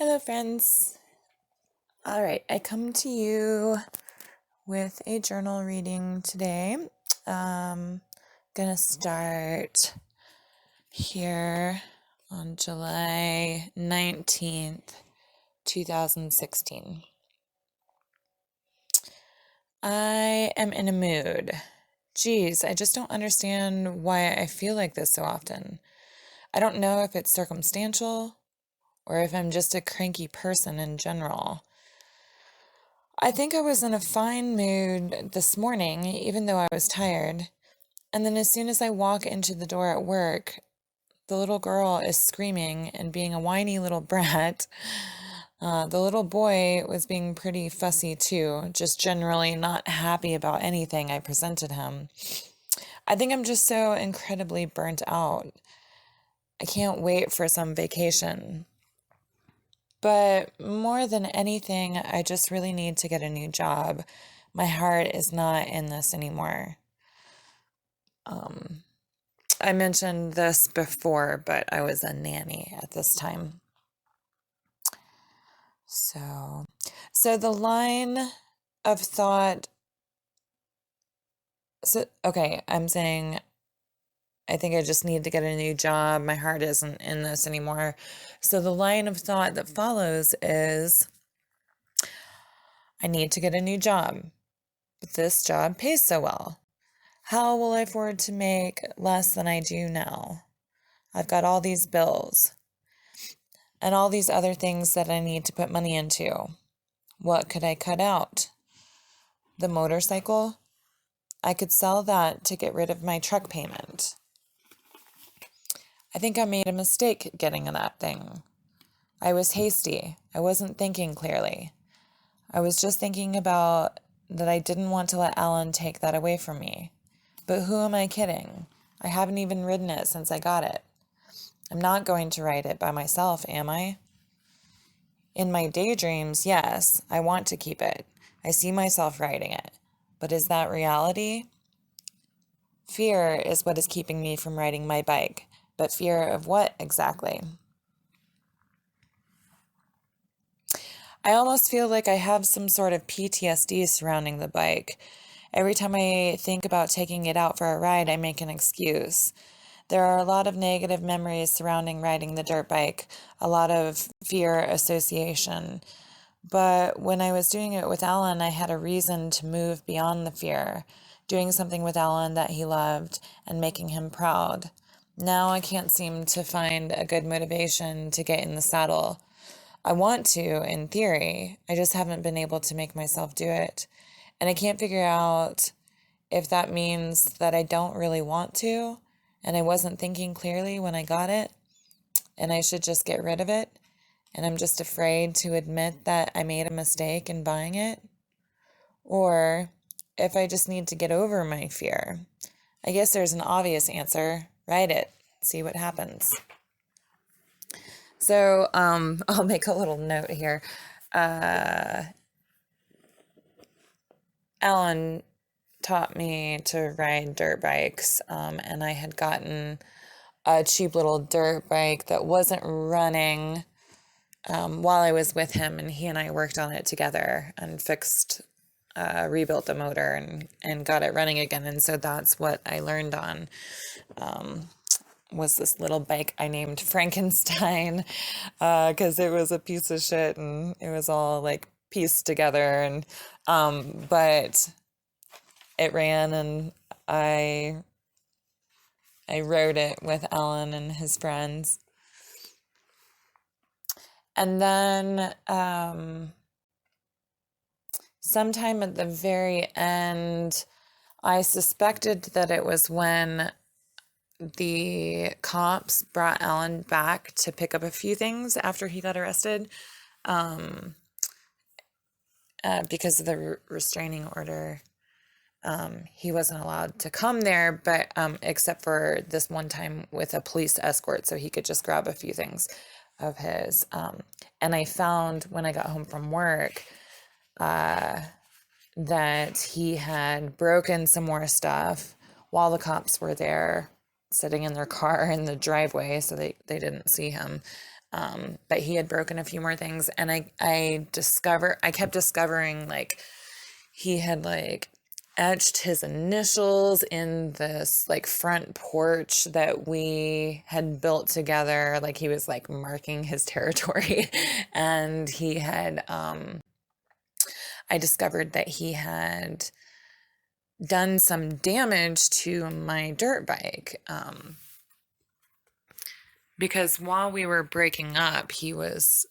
Hello, friends. All right, I come to you with a journal reading today. Gonna start here on July 19th, 2016. I am in a mood. Geez, I just don't understand why I feel like this so often. I don't know if it's circumstantial or if I'm just a cranky person in general. I think I was in a fine mood this morning, even though I was tired. And then as soon as I walk into the door at work, the little girl is screaming and being a whiny little brat. The little boy was being pretty fussy too, just generally not happy about anything I presented him. I think I'm just so incredibly burnt out. I can't wait for some vacation. But more than anything, I just really need to get a new job. My heart is not in this anymore. I mentioned this before, but I was a nanny at this time. So the line of thought, I'm saying I think I just need to get a new job. My heart isn't in this anymore. So the line of thought that follows is, I need to get a new job, but this job pays so well. How will I afford to make less than I do now? I've got all these bills and all these other things that I need to put money into. What could I cut out? The motorcycle? I could sell that to get rid of my truck payment. I think I made a mistake getting that thing. I was hasty. I wasn't thinking clearly. I was just thinking about that I didn't want to let Alan take that away from me. But who am I kidding? I haven't even ridden it since I got it. I'm not going to ride it by myself, am I? In my daydreams, yes, I want to keep it. I see myself riding it. But is that reality? Fear is what is keeping me from riding my bike. But fear of what exactly? I almost feel like I have some sort of PTSD surrounding the bike. Every time I think about taking it out for a ride, I make an excuse. There are a lot of negative memories surrounding riding the dirt bike, a lot of fear association. But when I was doing it with Alan, I had a reason to move beyond the fear, doing something with Alan that he loved and making him proud. Now I can't seem to find a good motivation to get in the saddle. I want to, in theory. I just haven't been able to make myself do it. And I can't figure out if that means that I don't really want to, and I wasn't thinking clearly when I got it, and I should just get rid of it, and I'm just afraid to admit that I made a mistake in buying it, or if I just need to get over my fear. I guess there's an obvious answer. Ride it. See what happens. So, I'll make a little note here. Alan taught me to ride dirt bikes, and I had gotten a cheap little dirt bike that wasn't running while I was with him, and he and I worked on it together and rebuilt the motor and got it running again. And so that's what I learned on, was this little bike I named Frankenstein, because it was a piece of shit and it was all like pieced together, and but it ran, and I rode it with Alan and his friends. And then sometime at the very end, I suspected that it was when the cops brought Alan back to pick up a few things after he got arrested, because of the restraining order. He wasn't allowed to come there, but except for this one time with a police escort, so he could just grab a few things of his. And I found when I got home from work that he had broken some more stuff while the cops were there, sitting in their car in the driveway, so they didn't see him. But he had broken a few more things, and I kept discovering like he had like etched his initials in this like front porch that we had built together. Like he was like marking his territory. And he had I discovered that he had done some damage to my dirt bike, because while we were breaking up, he was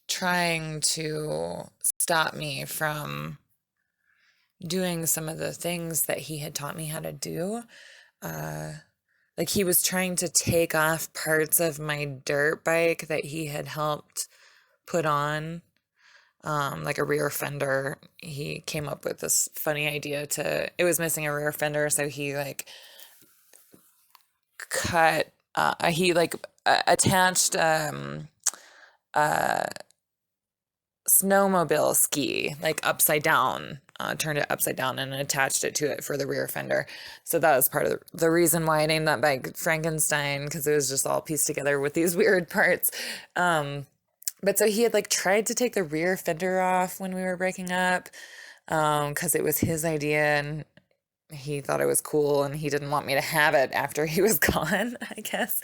trying to stop me from doing some of the things that he had taught me how to do. Like he was trying to take off parts of my dirt bike that he had helped put on, like a rear fender. He came up with this funny idea it was missing a rear fender, so he like he like attached snowmobile ski like upside down, turned it upside down and attached it to it for the rear fender. So that was part of the reason why I named that bike Frankenstein, because it was just all pieced together with these weird parts. But so he had like tried to take the rear fender off when we were breaking up, because it was his idea and he thought it was cool and he didn't want me to have it after he was gone, I guess.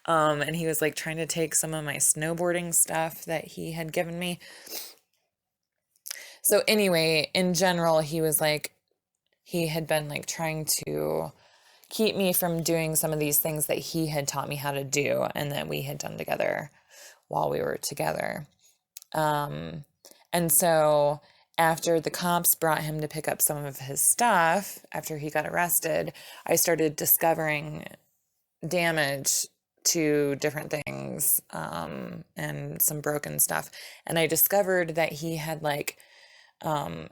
And he was like trying to take some of my snowboarding stuff that he had given me. So anyway, in general, he had been like trying to keep me from doing some of these things that he had taught me how to do and that we had done together while we were together. And so after the cops brought him to pick up some of his stuff, after he got arrested, I started discovering damage to different things, and some broken stuff. And I discovered that he had like,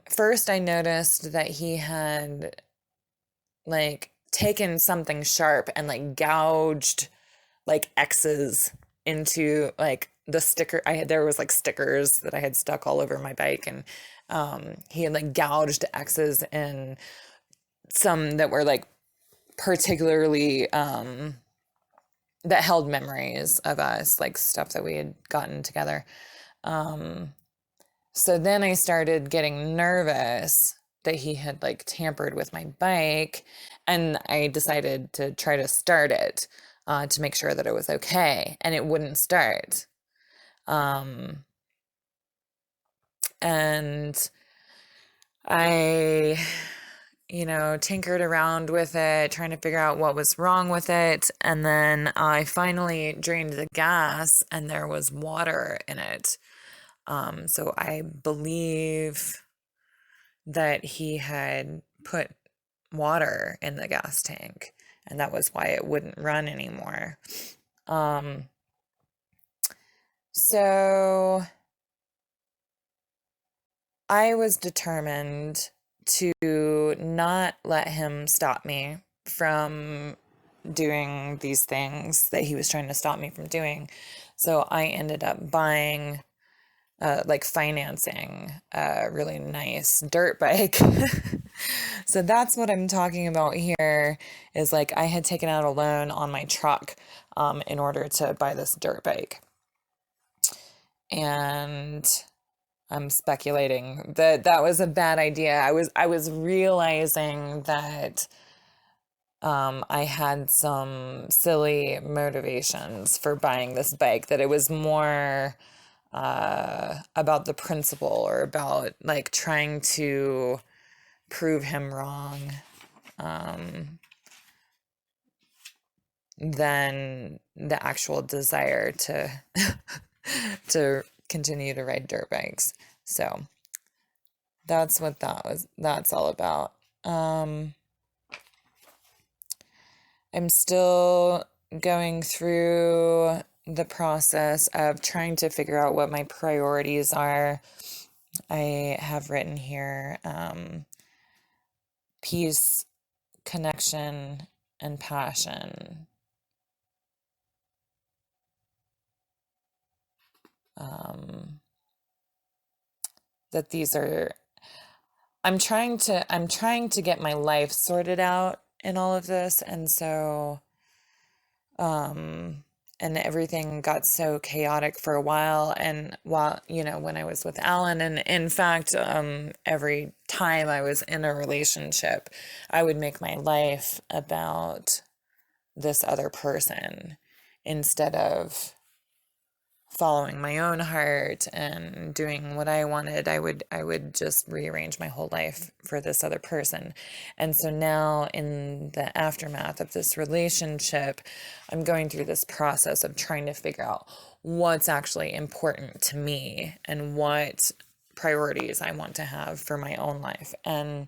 first I noticed that he had like taken something sharp and like gouged like X's into like the sticker. There was like stickers that I had stuck all over my bike, and he had like gouged X's in some that were like particularly that held memories of us, like stuff that we had gotten together. So then I started getting nervous that he had like tampered with my bike, and I decided to try to start it, to make sure that it was okay, and it wouldn't start. And I, tinkered around with it, trying to figure out what was wrong with it. And then I finally drained the gas and there was water in it. So I believe that he had put water in the gas tank, and that was why it wouldn't run anymore. So I was determined to not let him stop me from doing these things that he was trying to stop me from doing. So I ended up buying, like financing a really nice dirt bike. So that's what I'm talking about here, is like I had taken out a loan on my truck, in order to buy this dirt bike. And I'm speculating that that was a bad idea. I was realizing that I had some silly motivations for buying this bike, that it was more about the principle, or about like trying to prove him wrong, than the actual desire to to continue to ride dirt bikes. So that's what that's all about. I'm still going through the process of trying to figure out what my priorities are. I have written here, peace, connection, and passion. That these are, I'm trying to get my life sorted out in all of this. And so, and everything got so chaotic for a while. And while, when I was with Alan, and in fact, every time I was in a relationship, I would make my life about this other person instead of following my own heart and doing what I wanted. I would just rearrange my whole life for this other person. And so now, in the aftermath of this relationship, I'm going through this process of trying to figure out what's actually important to me and what priorities I want to have for my own life. And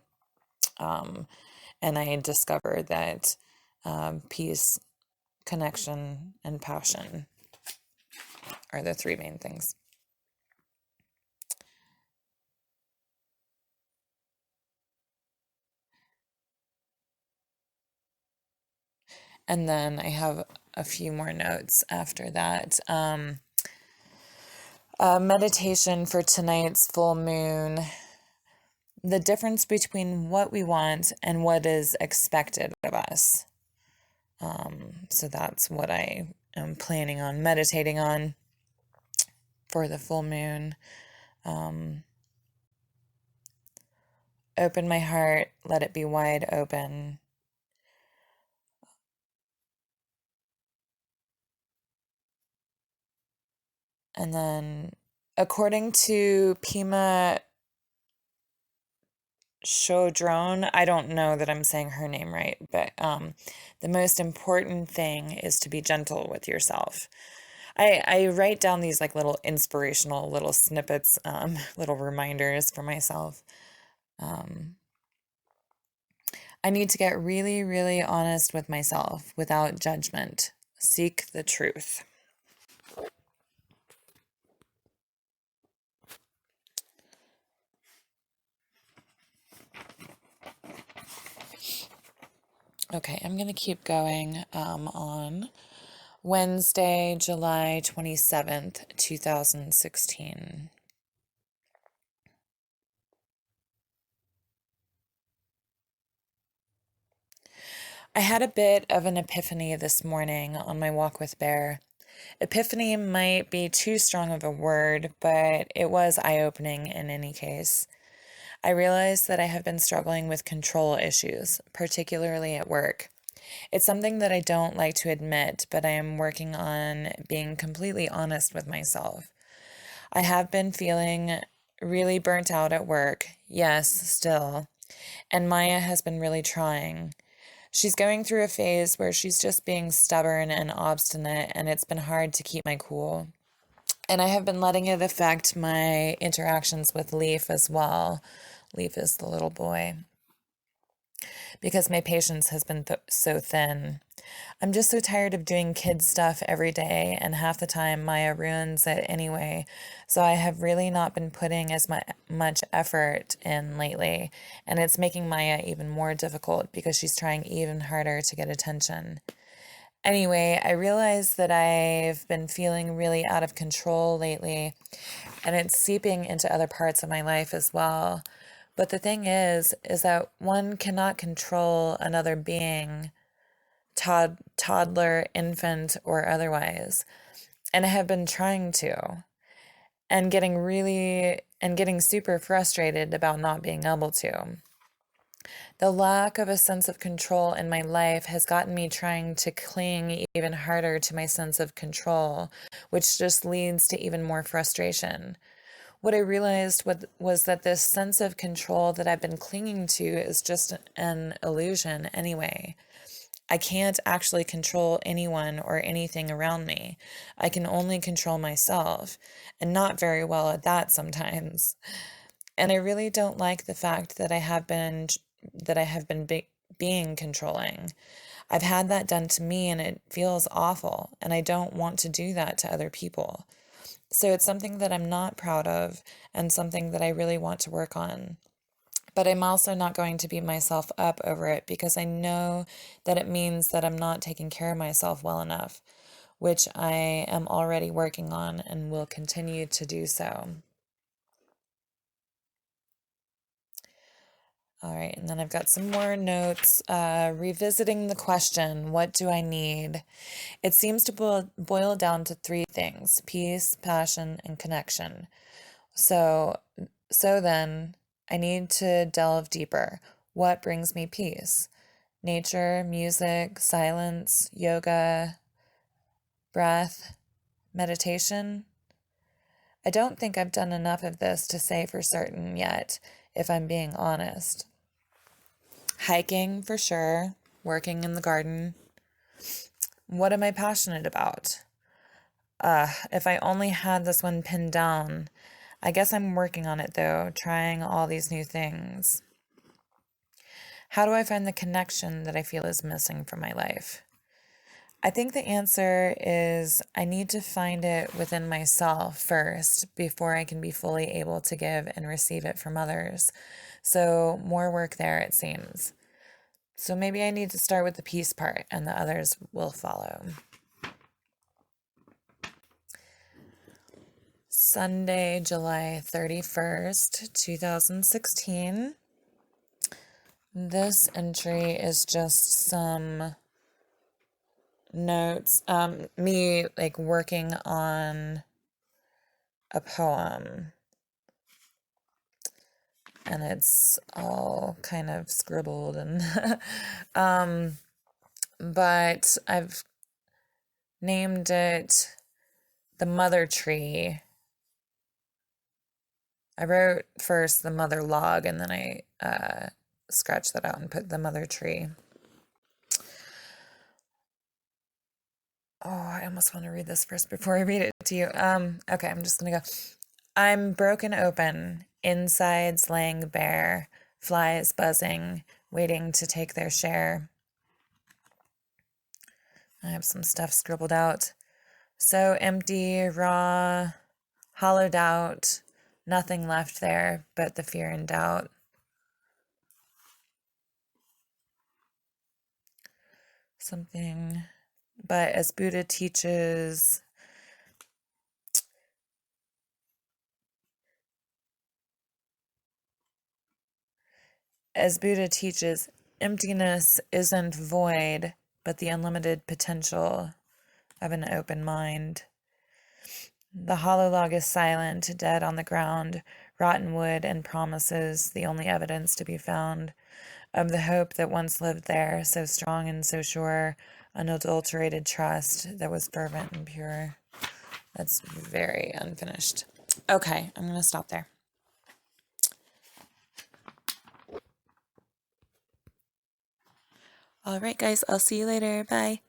I discovered that peace, connection, and passion are the three main things. And then I have a few more notes after that. Meditation for tonight's full moon. The difference between what we want and what is expected of us. So that's what I am planning on meditating on for the full moon. Open my heart, let it be wide open. And then, according to Pima Chodron, I don't know that I'm saying her name right, but the most important thing is to be gentle with yourself. I write down these like little inspirational little snippets, little reminders for myself. I need to get really, really honest with myself without judgment. Seek the truth. Okay, I'm going to keep going on Wednesday, July 27th, 2016. I had a bit of an epiphany this morning on my walk with Bear. Epiphany might be too strong of a word, but it was eye-opening in any case. I realized that I have been struggling with control issues, particularly at work. It's something that I don't like to admit, but I am working on being completely honest with myself. I have been feeling really burnt out at work, yes, still, and Maya has been really trying. She's going through a phase where she's just being stubborn and obstinate, and it's been hard to keep my cool. And I have been letting it affect my interactions with Leaf as well. Leaf is the little boy. Because my patience has been so thin. I'm just so tired of doing kid stuff every day, and half the time Maya ruins it anyway. So I have really not been putting as much effort in lately, and it's making Maya even more difficult because she's trying even harder to get attention. Anyway, I realize that I've been feeling really out of control lately, and it's seeping into other parts of my life as well. But the thing is that one cannot control another being, toddler, infant, or otherwise. And I have been trying to, and getting super frustrated about not being able to. The lack of a sense of control in my life has gotten me trying to cling even harder to my sense of control, which just leads to even more frustration. What I realized was that this sense of control that I've been clinging to is just an illusion anyway. I can't actually control anyone or anything around me. I can only control myself, and not very well at that sometimes. And I really don't like the fact that being controlling. I've had that done to me and it feels awful, and I don't want to do that to other people. So it's something that I'm not proud of and something that I really want to work on. But I'm also not going to beat myself up over it because I know that it means that I'm not taking care of myself well enough, which I am already working on and will continue to do so. All right, and then I've got some more notes. Revisiting the question, what do I need? It seems to boil down to three things: peace, passion, and connection. So, so then I need to delve deeper. What brings me peace? Nature, music, silence, yoga, breath, meditation. I don't think I've done enough of this to say for certain yet, if I'm being honest. Hiking, for sure. Working in the garden. What am I passionate about? If I only had this one pinned down. I guess I'm working on it though, trying all these new things. How do I find the connection that I feel is missing from my life? I think the answer is I need to find it within myself first before I can be fully able to give and receive it from others. So, more work there, it seems. So, maybe I need to start with the peace part and the others will follow. Sunday, July 31st, 2016. This entry is just some notes, me like working on a poem, and it's all kind of scribbled and but I've named it The Mother Tree. I wrote first the mother log, and then I scratched that out and put the mother tree. Oh, I almost want to read this first before I read it to you. Okay, I'm just gonna go. I'm broken open, insides laying bare, flies buzzing, waiting to take their share. I have some stuff scribbled out. So empty, raw, hollowed out, nothing left there but the fear and doubt. Something, but as Buddha teaches, emptiness isn't void, but the unlimited potential of an open mind. The hollow log is silent, dead on the ground, rotten wood and promises, the only evidence to be found of the hope that once lived there, so strong and so sure, unadulterated trust that was fervent and pure. That's very unfinished. Okay, I'm going to stop there. All right, guys, I'll see you later. Bye.